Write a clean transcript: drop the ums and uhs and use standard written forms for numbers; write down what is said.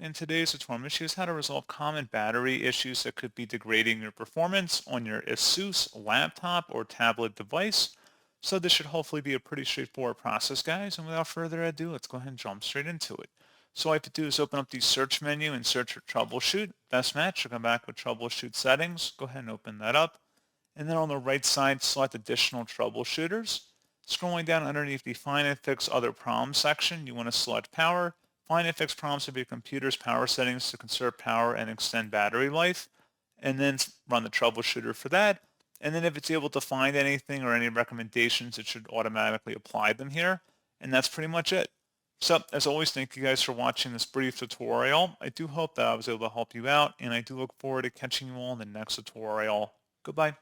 In today's tutorial, I'm going to show you how to resolve common battery issues that could be degrading your performance on your ASUS laptop or tablet device. So this should hopefully be a pretty straightforward process, guys. And without further ado, let's go ahead and jump straight into it. So all I have to do is open up the search menu and search for troubleshoot. Best match, you'll come back with troubleshoot settings. Go ahead and open that up. And then on the right side, select additional troubleshooters. Scrolling down underneath the Find and Fix Other Problems section, you want to select Power. Find and Fix Problems of your computer's power settings to conserve power and extend battery life. And then run the troubleshooter for that. And then if it's able to find anything or any recommendations, it should automatically apply them here. And that's pretty much it. So as always, thank you guys for watching this brief tutorial. I do hope that I was able to help you out, and I do look forward to catching you all in the next tutorial. Goodbye.